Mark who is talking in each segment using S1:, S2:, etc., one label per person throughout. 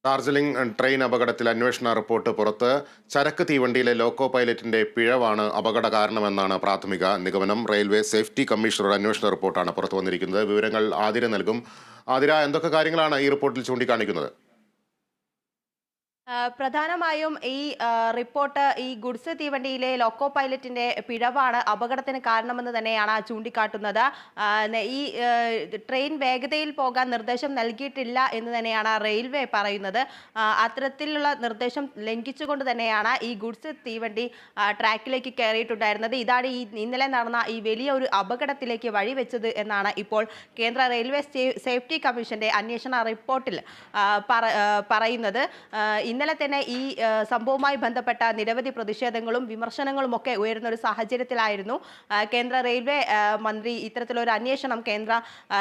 S1: Darjeeling train അപകടത്തിൽ അന്വേഷണ report പുറത്ത്. ചരക്ക് തീവണ്ടിയിലെ ലോക്കോ പൈലറ്റിന്റെ പിഴവാണ് അപകട കാരണമെന്നാണ് പ്രാഥമിക നിഗമനം. റെയിൽവേ സേഫ്റ്റി കമ്മീഷണറുടെ അന്വേഷണ റിപ്പോർട്ടാണ് പുറത്തു വന്നിരിക്കുന്നത്. വിവരങ്ങൾ ആതിര നൽകും. ആതിര, എന്തൊക്കെ കാര്യങ്ങളാണ് ഈ റിപ്പോർട്ടിൽ ചൂണ്ടിക്കാണിക്കുന്നത്?
S2: പ്രധാനമായും ഈ റിപ്പോർട്ട് ഈ ഗുഡ്സ് തീവണ്ടിയിലെ ലോക്കോ പൈലറ്റിന്റെ പിഴവാണ് അപകടത്തിന് കാരണമെന്ന് തന്നെയാണ് ചൂണ്ടിക്കാട്ടുന്നത്. ഈ ട്രെയിൻ വേഗതയിൽ പോകാൻ നിർദ്ദേശം നൽകിയിട്ടില്ല എന്ന് തന്നെയാണ് റെയിൽവേ പറയുന്നത്. അത്തരത്തിലുള്ള നിർദ്ദേശം ലംഘിച്ചുകൊണ്ട് തന്നെയാണ് ഈ ഗുഡ്സ് തീവണ്ടി ട്രാക്കിലേക്ക് കയറിയിട്ടുണ്ടായിരുന്നത്. ഇതാണ് ഇന്നലെ നടന്ന ഈ വലിയ ഒരു അപകടത്തിലേക്ക് വഴിവെച്ചത് എന്നാണ് ഇപ്പോൾ കേന്ദ്ര റെയിൽവേ സേഫ്റ്റി കമ്മീഷന്റെ അന്വേഷണ റിപ്പോർട്ടിൽ പറയുന്നത്. ഇന്നലെ തന്നെ ഈ സംഭവവുമായി ബന്ധപ്പെട്ട നിരവധി പ്രതിഷേധങ്ങളും വിമർശനങ്ങളും ഒക്കെ ഉയരുന്ന ഒരു സാഹചര്യത്തിലായിരുന്നു കേന്ദ്ര റെയിൽവേ മന്ത്രി ഇത്തരത്തിലൊരു അന്വേഷണം കേന്ദ്ര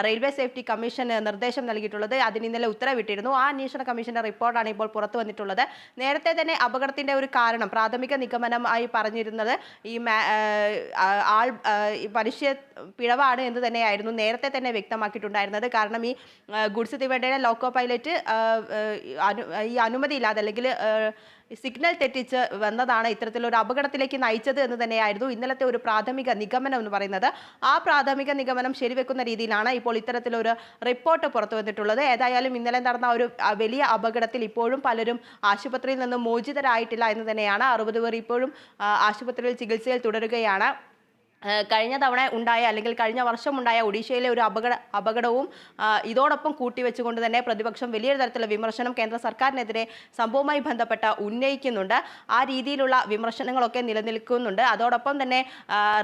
S2: റെയിൽവേ സേഫ്റ്റി കമ്മീഷന് നിർദ്ദേശം നൽകിയിട്ടുള്ളത്. അതിന് ഇന്നലെ ഉത്തരവിട്ടിരുന്നു. ആ അന്വേഷണ കമ്മീഷന്റെ റിപ്പോർട്ടാണ് ഇപ്പോൾ പുറത്തു വന്നിട്ടുള്ളത്. നേരത്തെ തന്നെ അപകടത്തിന്റെ ഒരു കാരണം പ്രാഥമിക നിഗമനമായി പറഞ്ഞിരുന്നത് ഈ മനുഷ്യ പിഴവാണ് എന്ന് തന്നെയായിരുന്നു നേരത്തെ തന്നെ വ്യക്തമാക്കിയിട്ടുണ്ടായിരുന്നത്. കാരണം ഈ ഗുഡ്സ് തീവണ്ടിയുടെ ലോക്കോ പൈലറ്റ് ഈ അനുമതിയില്ലാതെ അല്ലെങ്കിൽ സിഗ്നൽ തെറ്റിച്ച് വന്നതാണ് ഇത്തരത്തിലൊരു അപകടത്തിലേക്ക് നയിച്ചത് എന്ന് തന്നെയായിരുന്നു ഇന്നലത്തെ ഒരു പ്രാഥമിക നിഗമനം എന്ന് പറയുന്നത്. ആ പ്രാഥമിക നിഗമനം ശരിവെക്കുന്ന രീതിയിലാണ് ഇപ്പോൾ ഇത്തരത്തിലൊരു റിപ്പോർട്ട് പുറത്തു വന്നിട്ടുള്ളത്. ഏതായാലും ഇന്നലെ നടന്ന ഒരു വലിയ അപകടത്തിൽ ഇപ്പോഴും പലരും ആശുപത്രിയിൽ നിന്ന് മോചിതരായിട്ടില്ല എന്ന് തന്നെയാണ്. 60 പേർ ഇപ്പോഴും ആശുപത്രിയിൽ ചികിത്സയിൽ തുടരുകയാണ്. കഴിഞ്ഞ തവണ ഉണ്ടായ അല്ലെങ്കിൽ കഴിഞ്ഞ വർഷം ഉണ്ടായ ഒഡീഷയിലെ ഒരു അപകടവും ഇതോടൊപ്പം കൂട്ടിവെച്ചുകൊണ്ട് തന്നെ പ്രതിപക്ഷം വലിയൊരു തരത്തിലുള്ള വിമർശനം കേന്ദ്ര സർക്കാരിനെതിരെ സംഭവവുമായി ബന്ധപ്പെട്ട ഉന്നയിക്കുന്നുണ്ട്. ആ രീതിയിലുള്ള വിമർശനങ്ങളൊക്കെ നിലനിൽക്കുന്നുണ്ട്. അതോടൊപ്പം തന്നെ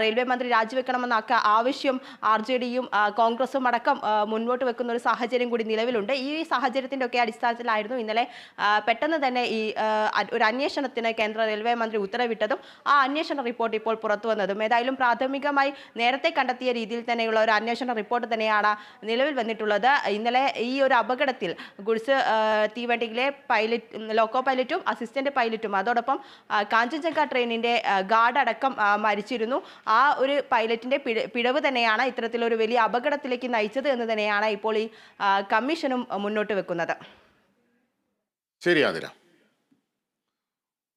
S2: റെയിൽവേ മന്ത്രി രാജിവെക്കണമെന്ന ആവശ്യം RJDയും കോൺഗ്രസും അടക്കം മുന്നോട്ട് വെക്കുന്ന ഒരു സാഹചര്യം കൂടി നിലവിലുണ്ട്. ഈ സാഹചര്യത്തിൻ്റെ ഒക്കെ അടിസ്ഥാനത്തിലായിരുന്നു ഇന്നലെ പെട്ടെന്ന് തന്നെ ഈ ഒരു അന്വേഷണത്തിന് കേന്ദ്ര റെയിൽവേ മന്ത്രി ഉത്തരവിട്ടതും ആ അന്വേഷണ റിപ്പോർട്ട് ഇപ്പോൾ പുറത്തു വന്നതും. ഏതായാലും പ്രാഥമികമായി നേരത്തെ കണ്ടെത്തിയ രീതിയിൽ തന്നെയുള്ള ഒരു അന്വേഷണ റിപ്പോർട്ട് തന്നെയാണ് നിലവിൽ വന്നിട്ടുള്ളത്. ഇന്നലെ ഈ ഒരു അപകടത്തിൽ ഗുഡ്സ് തീവണ്ടിയിലെ ലോക്കോ പൈലറ്റും അസിസ്റ്റന്റ് പൈലറ്റും അതോടൊപ്പം കാഞ്ചൻജംഗ ട്രെയിനിന്റെ ഗാർഡ് അടക്കം മരിച്ചിരുന്നു. ആ ഒരു പൈലറ്റിന്റെ പിഴവ് തന്നെയാണ് ഇത്തരത്തിലൊരു വലിയ അപകടത്തിലേക്ക് നയിച്ചത് എന്ന് തന്നെയാണ് ഇപ്പോൾ ഈ കമ്മീഷനും മുന്നോട്ട് വെക്കുന്നത്.
S1: ശരി ആതിര.